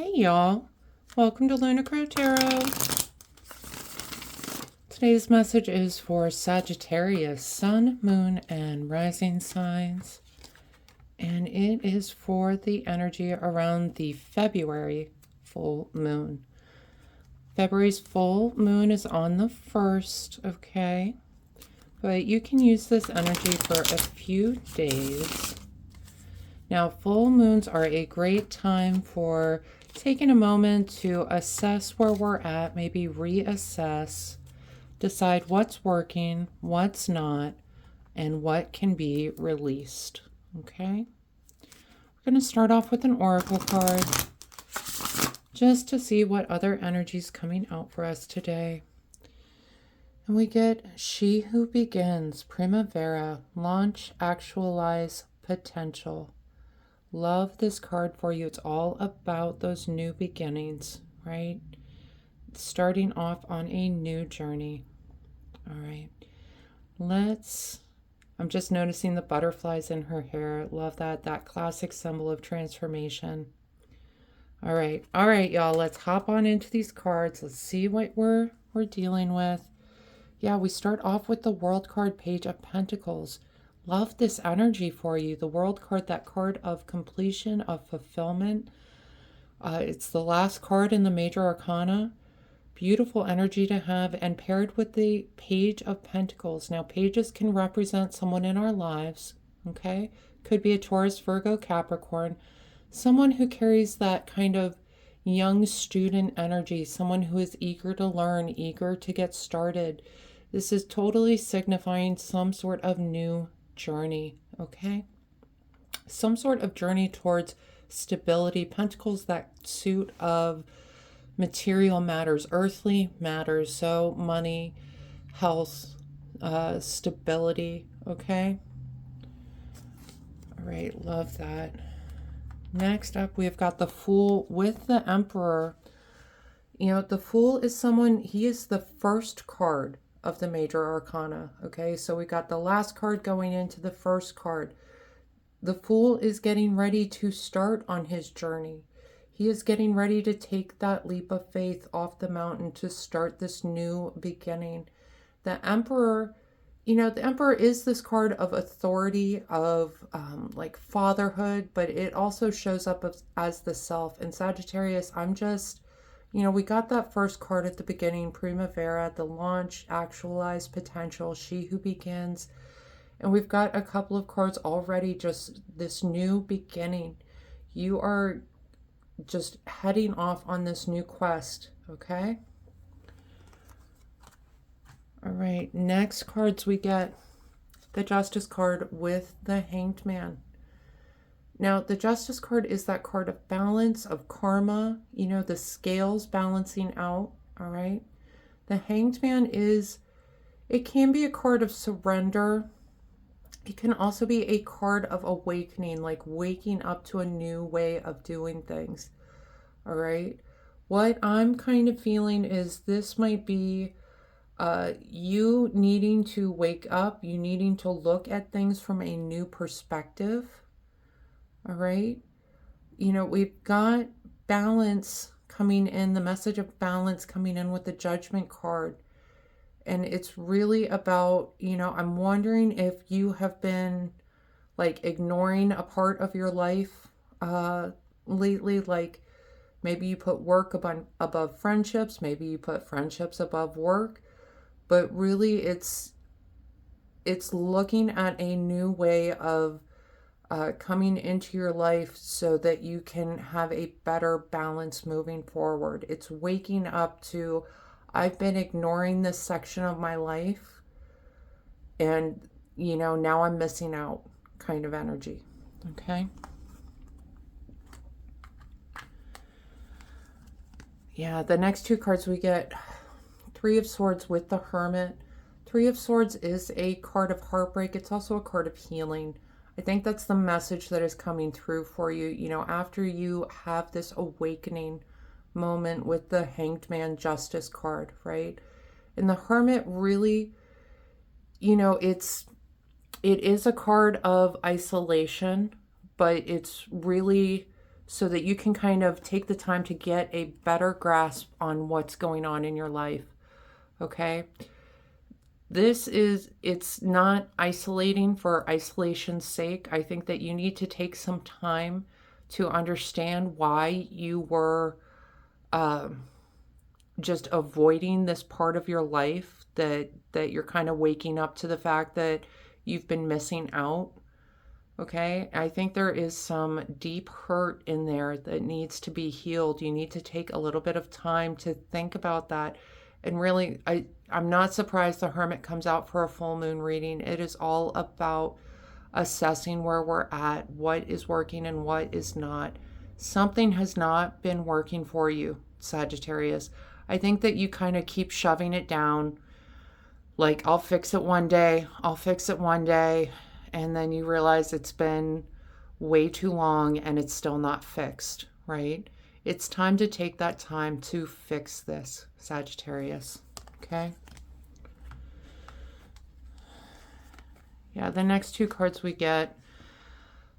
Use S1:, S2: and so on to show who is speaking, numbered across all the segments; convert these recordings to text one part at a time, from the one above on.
S1: Hey y'all, welcome to Lunar Tarot. Today's message is for Sagittarius, Sun, Moon, and Rising signs. And it is for the energy around the February full moon. February's full moon is on the 1st, okay? But you can use this energy for a few days. Now, full moons are a great time for taking a moment to assess where we're at, maybe reassess, decide what's working, what's not, and what can be released. Okay? We're going to start off with an oracle card just to see what other energy is coming out for us today. And we get She Who Begins, Primavera, Launch, Actualize, Potential. Love this card for you. It's all about those new beginnings, right? Starting off on a new journey. All right. I'm just noticing the butterflies in her hair. Love that classic symbol of transformation. All right, y'all. Let's hop on into these cards. Let's see what we're dealing with. Yeah, we start off with the World card, Page of Pentacles. Love this energy for you. The World card, that card of completion, of fulfillment. It's the last card in the major arcana. Beautiful energy to have, and paired with the Page of Pentacles. Now, pages can represent someone in our lives, okay? Could be a Taurus, Virgo, Capricorn. Someone who carries that kind of young student energy. Someone who is eager to learn, eager to get started. This is totally signifying some sort of new journey, okay? Some sort of journey towards stability. Pentacles, that suit of material matters, earthly matters, so money, health, stability, okay? All right, love that. Next up, we've got the Fool with the Emperor. You know, the Fool is someone, he is the first card of the major arcana, okay? So we got the last card going into the first card. The Fool is getting ready to start on his journey. He is getting ready to take that leap of faith off the mountain to start this new beginning. The Emperor, you know, the Emperor is this card of authority, of like fatherhood, but it also shows up as the self. And Sagittarius, I'm just, you know, we got that first card at the beginning, Primavera, the launch, actualize, potential, She Who Begins. And we've got a couple of cards already, just this new beginning. You are just heading off on this new quest, okay? All right, next cards we get the Justice card with the Hanged Man. Now, the Justice card is that card of balance, of karma, you know, the scales balancing out, all right? The Hanged Man it can be a card of surrender. It can also be a card of awakening, like waking up to a new way of doing things, all right? What I'm kind of feeling is this might be you needing to wake up, you needing to look at things from a new perspective, all right? You know, we've got balance coming in, the message of balance coming in with the Judgment card. And it's really about, you know, I'm wondering if you have been like ignoring a part of your life lately. Like maybe you put work above friendships, maybe you put friendships above work, but really it's looking at a new way of coming into your life so that you can have a better balance moving forward. It's waking up to, I've been ignoring this section of my life and, you know, now I'm missing out kind of energy, okay? Yeah, the next two cards we get, Three of Swords with the Hermit. Three of Swords is a card of heartbreak. It's also a card of healing. I think that's the message that is coming through for you. You know, after you have this awakening moment with the Hanged Man Justice card, right? And the Hermit really, you know, it is a card of isolation, but it's really so that you can kind of take the time to get a better grasp on what's going on in your life. Okay? It's not isolating for isolation's sake. I think that you need to take some time to understand why you were just avoiding this part of your life, that you're kind of waking up to the fact that you've been missing out. Okay, I think there is some deep hurt in there that needs to be healed. You need to take a little bit of time to think about that. And really, I'm not surprised the Hermit comes out for a full moon reading. It is all about assessing where we're at, what is working and what is not. Something has not been working for you, Sagittarius. I think that you kind of keep shoving it down. Like, I'll fix it one day. I'll fix it one day. And then you realize it's been way too long and it's still not fixed, right? It's time to take that time to fix this, Sagittarius, okay? Yeah, the next two cards we get,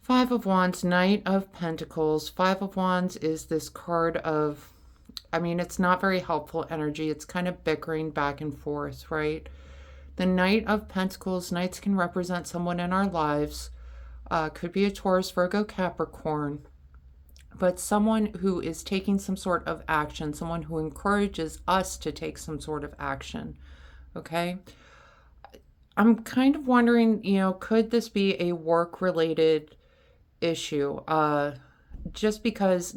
S1: Five of Wands, Knight of Pentacles. Five of Wands is this card of, I mean, it's not very helpful energy. It's kind of bickering back and forth, right? The Knight of Pentacles, Knights can represent someone in our lives. Could be a Taurus, Virgo, Capricorn. But someone who is taking some sort of action. Someone who encourages us to take some sort of action. Okay? I'm kind of wondering, could this be a work-related issue? Just because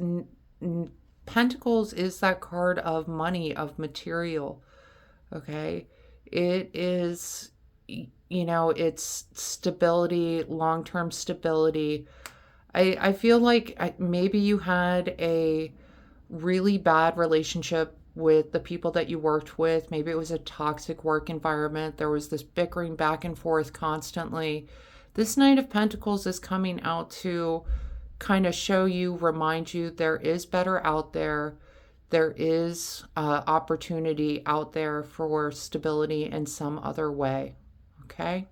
S1: Pentacles is that card of money, of material. Okay? It is, it's stability, long-term stability. I feel like maybe you had a really bad relationship with the people that you worked with. Maybe it was a toxic work environment. There was this bickering back and forth constantly. This Knight of Pentacles is coming out to kind of show you, remind you there is better out there. There is opportunity out there for stability in some other way, okay?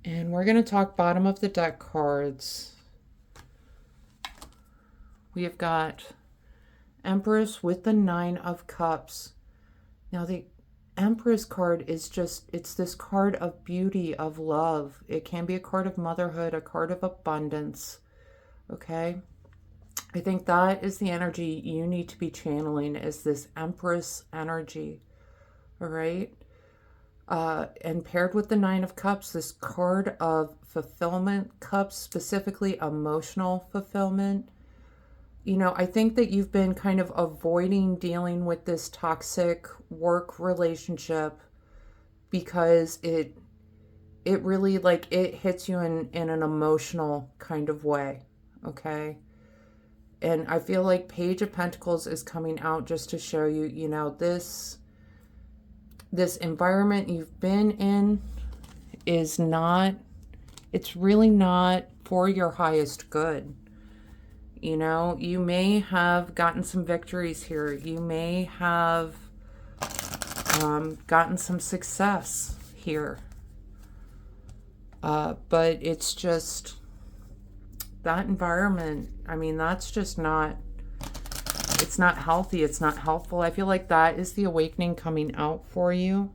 S1: And we're going to talk bottom of the deck cards. We have got Empress with the Nine of Cups. Now, the Empress card is just, it's this card of beauty, of love. It can be a card of motherhood, a card of abundance, okay? I think that is the energy you need to be channeling, is this Empress energy, all right? And paired with the Nine of Cups, this card of fulfillment, cups, specifically emotional fulfillment. I think that you've been kind of avoiding dealing with this toxic work relationship because it really, like, it hits you in an emotional kind of way, okay? And I feel like Page of Pentacles is coming out just to show you, this environment you've been in is not, it's really not for your highest good. You may have gotten some victories here. You may have gotten some success here. But it's just, that environment, I mean, that's just not, it's not healthy. It's not helpful. I feel like that is the awakening coming out for you,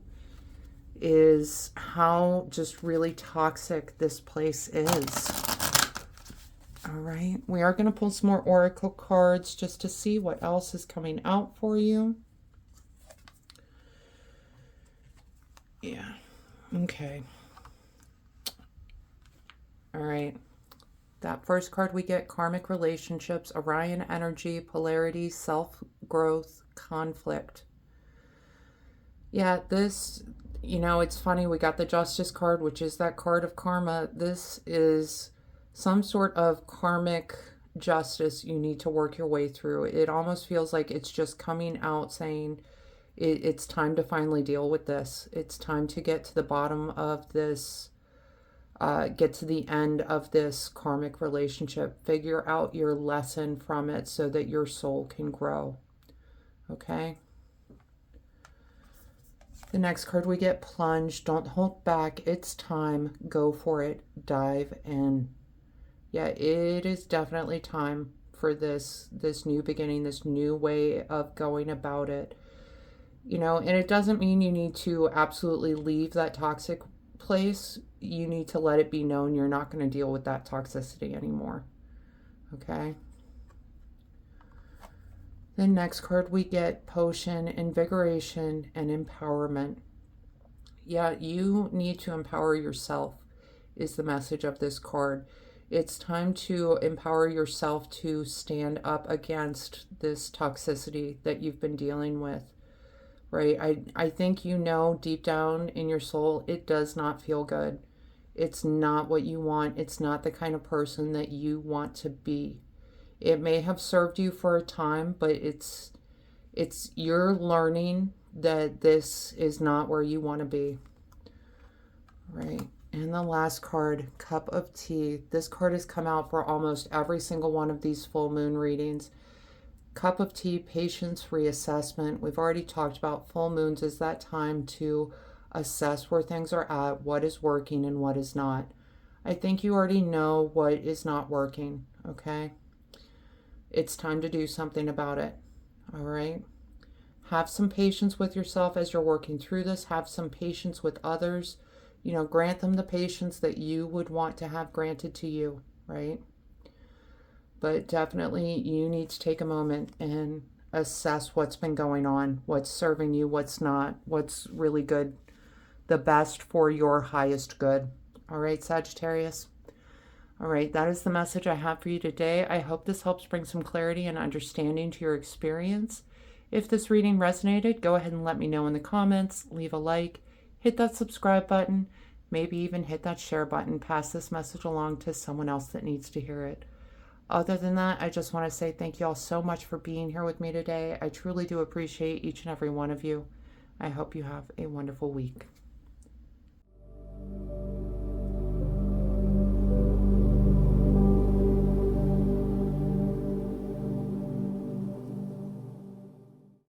S1: is how just really toxic this place is. All right. We are going to pull some more oracle cards just to see what else is coming out for you. Yeah. Okay. All right. That first card we get, karmic relationships, Orion energy, polarity, self-growth, conflict. Yeah, this, it's funny. We got the Justice card, which is that card of karma. This is some sort of karmic justice you need to work your way through. It almost feels like it's just coming out saying it's time to finally deal with this. It's time to get to the bottom of this, get to the end of this karmic relationship. Figure out your lesson from it so that your soul can grow. Okay? The next card we get, plunge. Don't hold back. It's time. Go for it. Dive in. Yeah, it is definitely time for this new beginning, this new way of going about it. You know, and it doesn't mean you need to absolutely leave that toxic place. You need to let it be known you're not going to deal with that toxicity anymore. Okay? The next card we get potion, invigoration, and empowerment. Yeah, you need to empower yourself, is the message of this card. It's time to empower yourself to stand up against this toxicity that you've been dealing with, right? I think you know deep down in your soul, it does not feel good. It's not what you want. It's not the kind of person that you want to be. It may have served you for a time, but you're learning that this is not where you want to be, right? And the last card, Cup of Tea. This card has come out for almost every single one of these full moon readings. Cup of Tea, patience, reassessment. We've already talked about full moons as that time to assess where things are at, what is working and what is not. I think you already know what is not working, okay? It's time to do something about it, all right? Have some patience with yourself as you're working through this. Have some patience with others. You know, grant them the patience that you would want to have granted to you, right? But definitely you need to take a moment and assess what's been going on, what's serving you, what's not, what's really good, the best for your highest good. All right, Sagittarius? All right, that is the message I have for you today. I hope this helps bring some clarity and understanding to your experience. If this reading resonated, go ahead and let me know in the comments, leave a like, hit that subscribe button, maybe even hit that share button, pass this message along to someone else that needs to hear it. Other than that, I just want to say thank you all so much for being here with me today. I truly do appreciate each and every one of you. I hope you have a wonderful week.